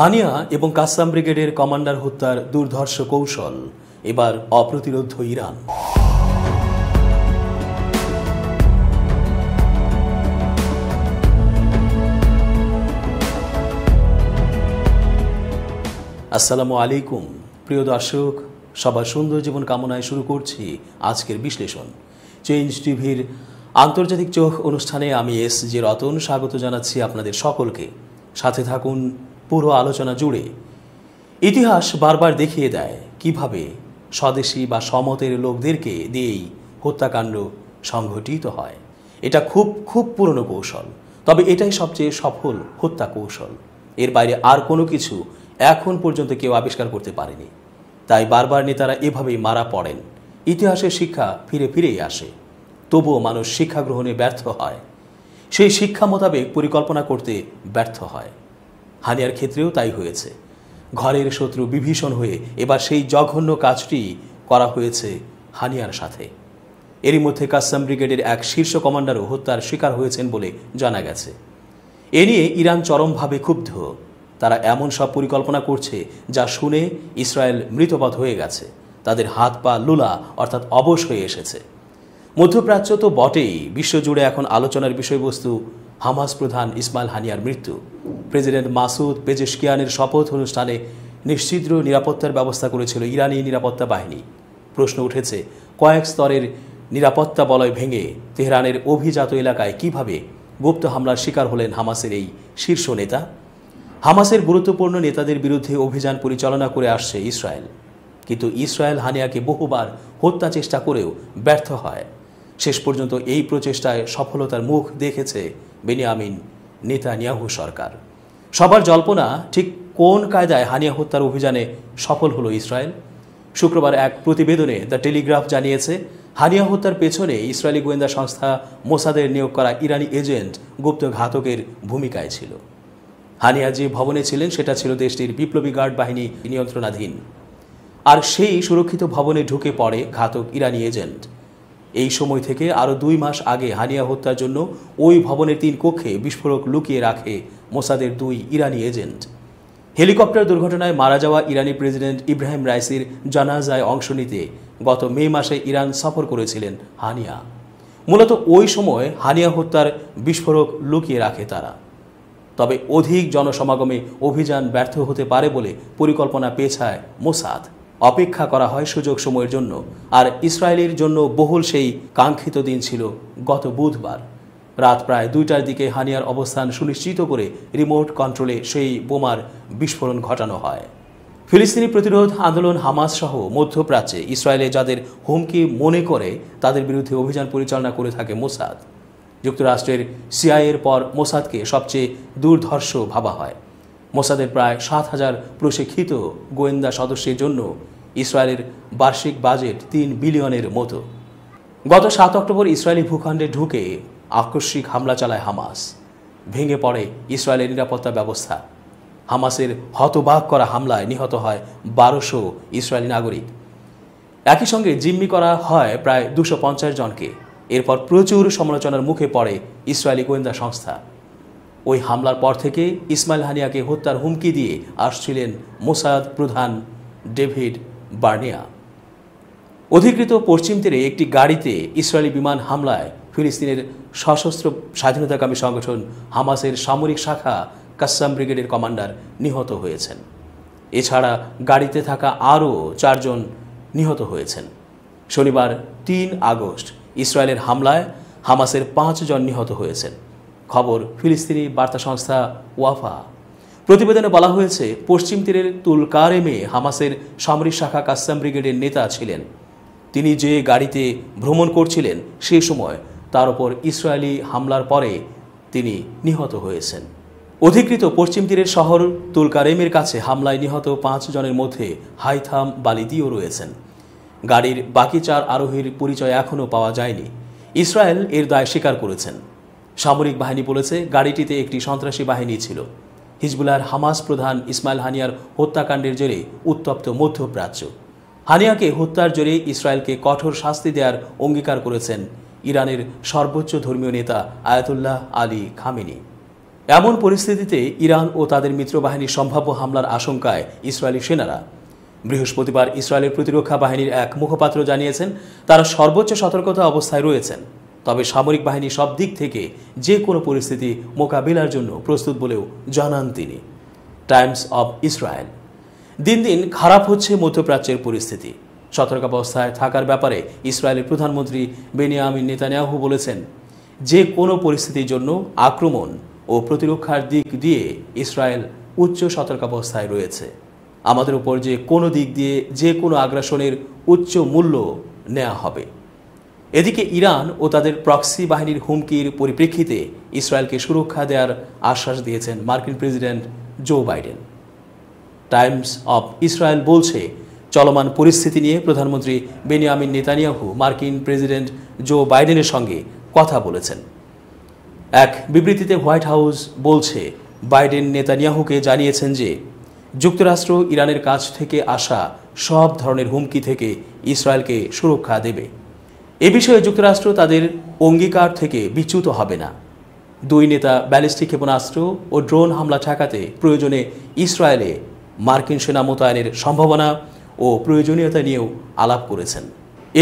হানিয়া এবং কাসাম ব্রিগেডের কমান্ডার হত্যার দুর্ধর্ষ কৌশল এবার অপ্রতিরোধ্য ইরান। আসসালামু আলাইকুম প্রিয় দর্শক, সবার সুন্দর জীবন কামনায় শুরু করছি আজকের বিশ্লেষণ। চেঞ্জ টিভির আন্তর্জাতিক চোখ অনুষ্ঠানে আমি এস.জি. রতন স্বাগত জানাচ্ছি আপনাদের সকলকে। সাথে থাকুন পুরো আলোচনা জুড়ে। ইতিহাস বারবার দেখিয়ে দেয় কিভাবে স্বদেশী বা সমতের লোকদেরকে দিয়েই হত্যাকাণ্ড সংঘটিত হয়। এটা খুব পুরনো কৌশল, তবে এটাই সবচেয়ে সফল হত্যা কৌশল। এর বাইরে আর কোনো কিছু এখন পর্যন্ত কেউ আবিষ্কার করতে পারেনি। তাই বারবার নেতারা এভাবেই মারা পড়েন। ইতিহাসের শিক্ষা ফিরেই আসে, তবুও মানুষ শিক্ষা গ্রহণে ব্যর্থ হয়, সেই শিক্ষা মোতাবেক পরিকল্পনা করতে ব্যর্থ হয়। হানিয়ার ক্ষেত্রেও তাই হয়েছে। ঘরের শত্রু বিভীষণ হয়ে এবার সেই জঘন্য কাজটি করা হয়েছে হানিয়ার সাথে। এরই মধ্যে কাসাম ব্রিগেডের এক শীর্ষ কমান্ডারও হত্যার শিকার হয়েছেন বলে জানা গেছে। এ নিয়ে ইরান চরমভাবে ক্ষুব্ধ। তারা এমন সব পরিকল্পনা করছে যা শুনে ইসরায়েল মৃতপথ হয়ে গেছে, তাদের হাত পা লুলা অর্থাৎ অবশ হয়ে এসেছে। মধ্যপ্রাচ্য তো বটেই, বিশ্বজুড়ে এখন আলোচনার বিষয়বস্তু হামাস প্রধান ইসমাইল হানিয়ার মৃত্যু। প্রেসিডেন্ট মাসুদ পেজেশকিয়ানের শপথ অনুষ্ঠানে নিশ্চিদ্র নিরাপত্তার ব্যবস্থা করেছিল ইরানি নিরাপত্তা বাহিনী। প্রশ্ন উঠেছে, কয়েক স্তরের নিরাপত্তা বলয় ভেঙে তেহরানের অভিজাত এলাকায় কিভাবে গুপ্ত হামলার শিকার হলেন হামাসের এই শীর্ষ নেতা? হামাসের গুরুত্বপূর্ণ নেতাদের বিরুদ্ধে অভিযান পরিচালনা করে আসছে ইসরায়েল, কিন্তু ইসরায়েল হানিয়াকে বহুবার হত্যা চেষ্টা করেও ব্যর্থ হয়। শেষ পর্যন্ত এই প্রচেষ্টায় সফলতার মুখ দেখেছে বেনিয়ামিন নেতানিয়াহু সরকার। সবার জল্পনা, ঠিক কোন কায়দায় হানিয়া হত্যার অভিযানে সফল হলো ইসরায়েল? শুক্রবার এক প্রতিবেদনে দ্য টেলিগ্রাফ জানিয়েছে, হানিয়া হত্যার পেছনে ইসরায়েলি গোয়েন্দা সংস্থা মোসাদের নিয়োগ করা ইরানি এজেন্ট গুপ্ত ঘাতকের ভূমিকায় ছিল। হানিয়া যে ভবনে ছিলেন সেটা ছিল দেশটির বিপ্লবী গার্ড বাহিনী নিয়ন্ত্রণাধীন, আর সেই সুরক্ষিত ভবনে ঢুকে পড়ে ঘাতক ইরানি এজেন্ট। এই সময় থেকে আরও 2 মাস আগে হানিয়া হত্যার জন্য ওই ভবনের 3 কক্ষে বিস্ফোরক লুকিয়ে রাখে মোসাদের 2 ইরানি এজেন্ট। হেলিকপ্টার দুর্ঘটনায় মারা যাওয়া ইরানি প্রেসিডেন্ট ইব্রাহিম রাইসির জানাজায় অংশ নিতে গত মে মাসে ইরান সফর করেছিলেন হানিয়া। মূলত ওই সময় হানিয়া হত্যার বিস্ফোরক লুকিয়ে রাখে তারা। তবে অধিক জনসমাগমে অভিযান ব্যর্থ হতে পারে বলে পরিকল্পনা পেছায় মোসাদ। অপেক্ষা করা হয় সুযোগ সময়ের জন্য, আর ইসরায়েলের জন্য বহুল সেই কাঙ্ক্ষিত দিন ছিল গত বুধবার রাত প্রায় 2টার দিকে হানিয়ার অবস্থান সুনিশ্চিত করে রিমোট কন্ট্রোলে সেই বোমার বিস্ফোরণ ঘটানো হয়। ফিলিস্তিনি প্রতিরোধ আন্দোলন হামাস সহ মধ্যপ্রাচ্যে ইসরায়েলে যাদের হুমকি মনে করে তাদের বিরুদ্ধে অভিযান পরিচালনা করে থাকে মোসাদ। যুক্তরাষ্ট্রের সিআইএর পর মোসাদকে সবচেয়ে দুর্ধর্ষ ভাবা হয়। মোসাদের প্রায় 7,000 প্রশিক্ষিত গোয়েন্দা সদস্যের জন্য ইসরায়েলের বার্ষিক বাজেট 3 বিলিয়নের মতো। গত 7 অক্টোবর ইসরায়েলি ভূখণ্ডে ঢুকে আকস্মিক হামলা চালায় হামাস। ভেঙে পড়ে ইসরায়েলের নিরাপত্তা ব্যবস্থা। হামাসের হতবাক করা হামলায় নিহত হয় 1200 ইসরায়েলি নাগরিক। একই সঙ্গে জিম্মি করা হয় প্রায় 250 জনকে। এরপর প্রচুর সমালোচনার মুখে পড়ে ইসরায়েলি গোয়েন্দা সংস্থা। ওই হামলার পর থেকে ইসমাইল হানিয়াকে হত্যার হুমকি দিয়ে আসছিলেন মোসাদ প্রধান ডেভিড বার্নিয়া। অধিকৃত পশ্চিম তীরে একটি গাড়িতে ইসরায়েলি বিমান হামলায় ফিলিস্তিনের সশস্ত্র স্বাধীনতাকামী সংগঠন হামাসের সামরিক শাখা কাসাম ব্রিগেডের কমান্ডার নিহত হয়েছেন। এছাড়া গাড়িতে থাকা আরও 4 জন নিহত হয়েছেন। শনিবার 3 আগস্ট ইসরায়েলের হামলায় হামাসের 5 জন নিহত হয়েছেন। খবর ফিলিস্তিনি বার্তা সংস্থা ওয়াফা। প্রতিবেদনে বলা হয়েছে, পশ্চিম তীরের তুলকারেমে হামাসের সামরিক শাখা কাসাম ব্রিগেডের নেতা ছিলেন। তিনি যে গাড়িতে ভ্রমণ করছিলেন সেই সময় তার উপর ইসরায়েলি হামলার পরে তিনি নিহত হয়েছেন। অধিকৃত পশ্চিম তীরের শহর তুলকারেমের কাছে হামলায় নিহত 5 জনের মধ্যে হাইথাম বালিদিও রয়েছেন। গাড়ির বাকি 4 আরোহীর পরিচয় এখনও পাওয়া যায়নি। ইসরায়েল এর দায় স্বীকার করেছেন। সামরিক বাহিনী বলেছে গাড়িটিতে একটি সন্ত্রাসী বাহিনী ছিল। হিজবুল্লাহর হামাস প্রধান ইসমাইল হানিয়ার হত্যাকাণ্ডের জেরে উত্তপ্ত মধ্যপ্রাচ্য। হানিয়াকে হত্যার জেরে ইসরায়েলকে কঠোর শাস্তি দেওয়ার অঙ্গীকার করেছেন ইরানের সর্বোচ্চ ধর্মীয় নেতা আয়াতুল্লাহ আলী খামেনি। এমন পরিস্থিতিতে ইরান ও তাদের মিত্রবাহিনীর সম্ভাব্য হামলার আশঙ্কায় ইসরায়েলি সেনারা বৃহস্পতিবার ইসরায়েলের প্রতিরক্ষা বাহিনীর এক মুখপাত্র জানিয়েছেন তারা সর্বোচ্চ সতর্কতা অবস্থায় রয়েছেন, তবে সামরিক বাহিনী সব দিক থেকে যে কোনো পরিস্থিতি মোকাবিলার জন্য প্রস্তুত বলেও জানান তিনি। Times of Israel. দিন দিন খারাপ হচ্ছে মধ্যপ্রাচ্যের পরিস্থিতি। সতর্কাবস্থায় থাকার ব্যাপারে ইসরায়েলের প্রধানমন্ত্রী বেনিয়ামিন নেতানিয়াহু বলেছেন, যে কোনো পরিস্থিতির জন্য আক্রমণ ও প্রতিরক্ষার দিক দিয়ে ইসরায়েল উচ্চ সতর্কাবস্থায় রয়েছে। আমাদের উপর যে কোনো দিক দিয়ে যে কোনো আগ্রাসনের উচ্চ মূল্য নেওয়া হবে। এদিকে ইরান ও তাদের প্রক্সি বাহিনীর হুমকির পরিপ্রেক্ষিতে ইসরায়েলকে সুরক্ষা দেওয়ার আশ্বাস দিয়েছেন মার্কিন president Joe Biden. Times of Israel বলছে, চলমান পরিস্থিতি নিয়ে প্রধানমন্ত্রী বেনিয়ামিন নেতানিয়াহু মার্কিন প্রেসিডেন্ট জো বাইডেনের সঙ্গে কথা বলেছেন। এক বিবৃতিতে হোয়াইট হাউস বলছে, বাইডেন নেতানিয়াহুকে জানিয়েছেন যে যুক্তরাষ্ট্র ইরানের কাছ থেকে আসা সব ধরনের হুমকি থেকে ইসরায়েলকে সুরক্ষা দেবে। এ বিষয়ে যুক্তরাষ্ট্র তাদের অঙ্গীকার থেকে বিচ্যুত হবে না। দুই নেতা ব্যালিস্টিক ক্ষেপণাস্ত্র ও ড্রোন হামলা ঠেকাতে প্রয়োজনে ইসরায়েলে মার্কিন সেনা মোতায়েনের সম্ভাবনা ও প্রয়োজনীয়তা নিয়েও আলাপ করেছেন।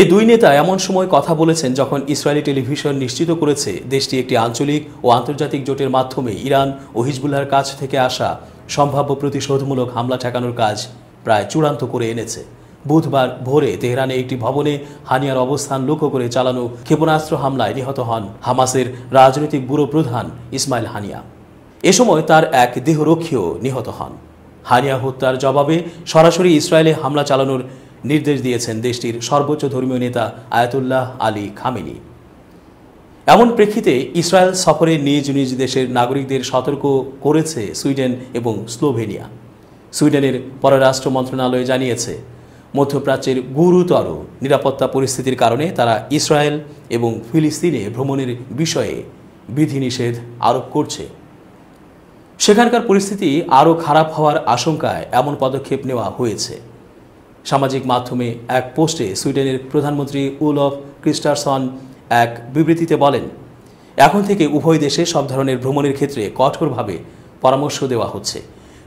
এ দুই নেতা এমন সময় কথা বলেছেন যখন ইসরায়েলি টেলিভিশন নিশ্চিত করেছে দেশটি একটি আঞ্চলিক ও আন্তর্জাতিক জোটের মাধ্যমে ইরান ও হিজবুল্লাহর কাছ থেকে আসা সম্ভাব্য প্রতিশোধমূলক হামলা ঠেকানোর কাজ প্রায় চূড়ান্ত করে এনেছে। বুধবার ভোরে তেহরানে একটি ভবনে হানিয়ার অবস্থান লক্ষ্য করে চালানো ক্ষেপণাস্ত্র হামলায় নিহত হন হামাসের রাজনৈতিক ব্যুরো প্রধান ইসমাইল হানিয়া। এ সময় তার এক দেহরক্ষীও নিহত হন। হানিয়া হত্যার জবাবে সরাসরি ইসরায়েলে হামলা চালানোর নির্দেশ দিয়েছেন দেশটির সর্বোচ্চ ধর্মীয় নেতা আয়াতুল্লাহ আলী খামেনি। এমন প্রেক্ষিতে ইসরায়েল সফরে নিজ নিজ দেশের নাগরিকদের সতর্ক করেছে সুইডেন এবং স্লোভেনিয়া। সুইডেনের পররাষ্ট্র মন্ত্রণালয় জানিয়েছে, মধ্যপ্রাচ্যের গুরুতর নিরাপত্তা পরিস্থিতির কারণে তারা ইসরায়েল এবং ফিলিস্তিনে ভ্রমণের বিষয়ে বিধিনিষেধ আরোপ করছে। সেখানকার পরিস্থিতি আরও খারাপ হওয়ার আশঙ্কায় এমন পদক্ষেপ নেওয়া হয়েছে। সামাজিক মাধ্যমে এক পোস্টে সুইডেনের প্রধানমন্ত্রী উলফ ক্রিস্টারসন এক বিবৃতিতে বলেন, এখন থেকে উভয় দেশে সব ধরনের ভ্রমণের ক্ষেত্রে কঠোরভাবে পরামর্শ দেওয়া হচ্ছে।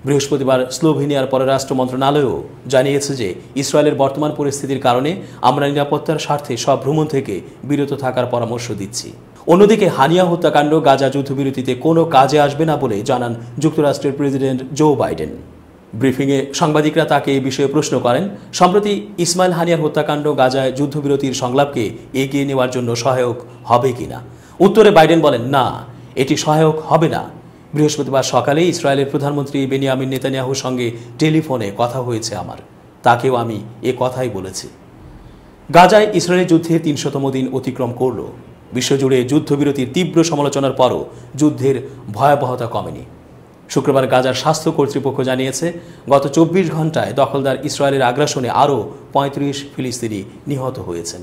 বৃহস্পতিবার স্লোভেনিয়ার পররাষ্ট্র মন্ত্রণালয়ও জানিয়েছে যে ইসরায়েলের বর্তমান পরিস্থিতির কারণে আমরা নিরাপত্তার স্বার্থে সব ভ্রমণ থেকে বিরত থাকার পরামর্শ দিচ্ছি। অন্যদিকে হানিয়া হত্যাকাণ্ড গাজা যুদ্ধবিরতিতে কোনো কাজে আসবে না বলে জানান যুক্তরাষ্ট্রের প্রেসিডেন্ট জো বাইডেন। ব্রিফিংয়ে সাংবাদিকরা তাকে এই বিষয়ে প্রশ্ন করেন, সম্প্রতি ইসমাইল হানিয়ার হত্যাকাণ্ড গাজায় যুদ্ধবিরতির সংলাপকে এগিয়ে নেওয়ার জন্য সহায়ক হবে কিনা। উত্তরে বাইডেন বলেন, না, এটি সহায়ক হবে না। বৃহস্পতিবার সকালে ইসরায়েলের প্রধানমন্ত্রী বেনিয়ামিন নেতানিয়াহুর সঙ্গে টেলিফোনে কথা হয়েছে আমার, তাকেও আমি এ কথাই বলেছি। গাজায় ইসরায়েলি যুদ্ধের ৩০০তম দিন অতিক্রম করল। বিশ্বজুড়ে যুদ্ধবিরতির তীব্র সমালোচনার পরও যুদ্ধের ভয়াবহতা কমেনি। শুক্রবার গাজার স্বাস্থ্য কর্তৃপক্ষ জানিয়েছে, গত ২৪ ঘন্টায় দখলদার ইসরায়েলের আগ্রাসনে আরও ৩৫ ফিলিস্তিনি নিহত হয়েছেন।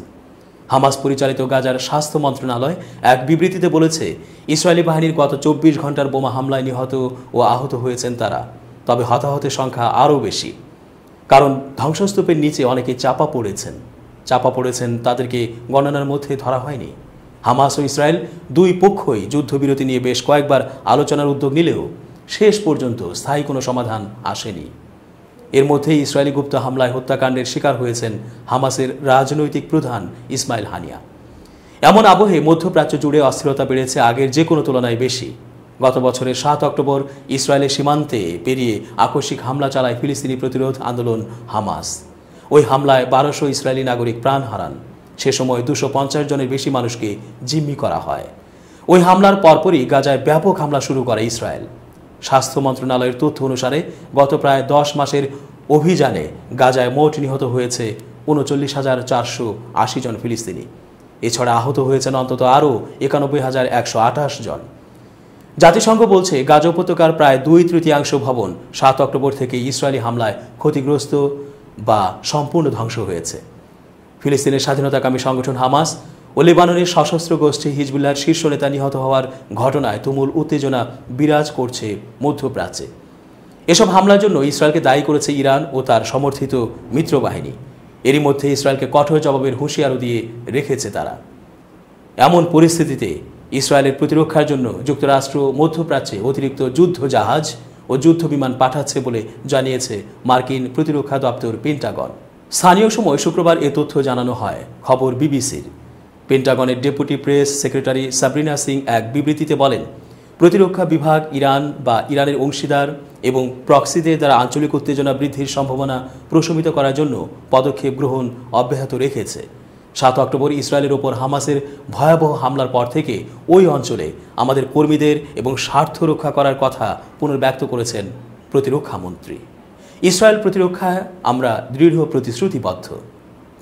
হামাস পরিচালিত গাজার স্বাস্থ্য মন্ত্রণালয় এক বিবৃতিতে বলেছে, ইসরায়েলি বাহিনীর গত ২৪ ঘন্টার বোমা হামলায় নিহত ও আহত হয়েছেন তারা, তবে হতাহতের সংখ্যা আরও বেশি। কারণ ধ্বংসস্তূপের নিচে অনেকে চাপা পড়েছেন, তাদেরকে গণনার মধ্যে ধরা হয়নি। হামাস ও ইসরায়েল দুই পক্ষই যুদ্ধবিরতি নিয়ে বেশ কয়েকবার আলোচনার উদ্যোগ নিলেও শেষ পর্যন্ত স্থায়ী কোনো সমাধান আসেনি। এর মধ্যেই ইসরায়েলি গুপ্ত হামলায় হত্যাকাণ্ডের শিকার হয়েছেন হামাসের রাজনৈতিক প্রধান ইসমাইল হানিয়া। এমন আবহে মধ্যপ্রাচ্য জুড়ে অস্থিরতা বেড়েছে আগের যে কোনো তুলনায় বেশি। গত বছরের ৭ অক্টোবর ইসরায়েলের সীমান্তে পেরিয়ে আকস্মিক হামলা চালায় ফিলিস্তিনি প্রতিরোধ আন্দোলন হামাস। ওই হামলায় ১২০০ ইসরায়েলি নাগরিক প্রাণ হারান। সে সময় ২৫০ জনের বেশি মানুষকে জিম্মি করা হয়। ওই হামলার পরপরই গাজায় ব্যাপক হামলা শুরু করে ইসরায়েল। স্বাস্থ্য মন্ত্রণালয়ের তথ্য অনুসারে গত প্রায় ১০ মাসের অভিযানে গাজায় মোট নিহত হয়েছে ৩৯,৪৮০ জন ফিলিস্তিনি। এছাড়া আহত হয়েছেন অন্তত আরও ৯১,১২৮ জন। জাতিসংঘ বলছে, গাজা উপত্যকার প্রায় ২/৩ ভবন ৭ অক্টোবর থেকে ইসরায়েলি হামলায় ক্ষতিগ্রস্ত বা সম্পূর্ণ ধ্বংস হয়েছে। ফিলিস্তিনের স্বাধীনতাকামী সংগঠন হামাস ও লেবাননের সশস্ত্র গোষ্ঠী হিজবুল্লাহর শীর্ষ নেতা নিহত হওয়ার ঘটনায় তুমুল উত্তেজনা বিরাজ করছে মধ্যপ্রাচ্যে। এসব হামলার জন্য ইসরায়েলকে দায়ী করেছে ইরান ও তার সমর্থিত মিত্রবাহিনী। এরই মধ্যে ইসরায়েলকে কঠোর জবাবের হুঁশিয়ারও দিয়ে রেখেছে তারা। এমন পরিস্থিতিতে ইসরায়েলের প্রতিরক্ষার জন্য যুক্তরাষ্ট্র মধ্যপ্রাচ্যে অতিরিক্ত যুদ্ধ জাহাজ ও যুদ্ধ বিমান পাঠাচ্ছে বলে জানিয়েছে মার্কিন প্রতিরক্ষা দপ্তর পেন্টাগন। স্থানীয় সময় শুক্রবার এ তথ্য জানানো হয়, খবর বিবিসির। পেন্টাগনের deputy press secretary Sabrina Singh এক বিবৃতিতে বলেন, প্রতিরক্ষা বিভাগ ইরান বা ইরানের অংশীদার এবং প্রক্সিদের দ্বারা আঞ্চলিক উত্তেজনা বৃদ্ধির সম্ভাবনা প্রশমিত করার জন্য পদক্ষেপ গ্রহণ অব্যাহত রেখেছে। 7 অক্টোবর ইসরায়েলের ওপর হামাসের ভয়াবহ হামলার পর থেকে ওই অঞ্চলে আমাদের কর্মীদের এবং স্বার্থ রক্ষা করার কথা পুনর্ব্যক্ত করেছেন প্রতিরক্ষা মন্ত্রী। ইসরায়েল প্রতিরক্ষায় আমরা দৃঢ় প্রতিশ্রুতিবদ্ধ।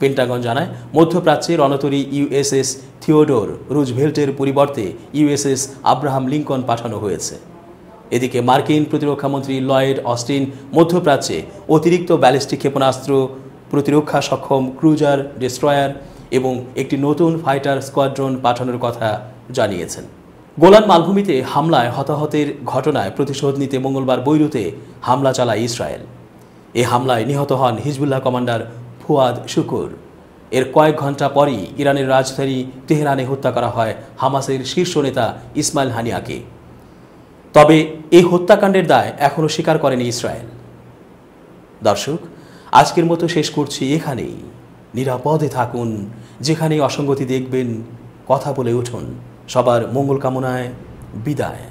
পেন্টাগন জানায়, মধ্যপ্রাচ্যে রণতরী ইউএসএস থিওডোর রুজভেল্টের পরিবর্তে ইউএসএস আব্রাহাম লিঙ্কন পাঠানো হয়েছে। এদিকে মার্কিন প্রতিরক্ষামন্ত্রী লয়েড অস্টিন মধ্যপ্রাচ্যে অতিরিক্ত ব্যালিস্টিক ক্ষেপণাস্ত্র, প্রতিরক্ষা সক্ষম ক্রুজার ডেস্ট্রয়ার এবং একটি নতুন ফাইটার স্কোয়াড্রন পাঠানোর কথা জানিয়েছেন। গোলান মালভূমিতে হামলায় হতাহতের ঘটনায় প্রতিশোধ নিতে মঙ্গলবার বৈরুতে হামলা চালায় ইসরায়েল। এ হামলায় নিহত হন হিজবুল্লাহ কমান্ডার ফুয়াদ শুকুর। এর কয়েক ঘন্টা পরই ইরানের রাজধানী তেহরানে হত্যা করা হয় হামাসের শীর্ষ নেতা ইসমাইল হানিয়াকে। তবে এই হত্যাকাণ্ডের দায় এখনও স্বীকার করেনি ইসরায়েল। দর্শক, আজকের মতো শেষ করছি এখানেই। নিরাপদে থাকুন, যেখানেই অসঙ্গতি দেখবেন কথা বলে উঠুন। সবার মঙ্গল কামনায় বিদায়।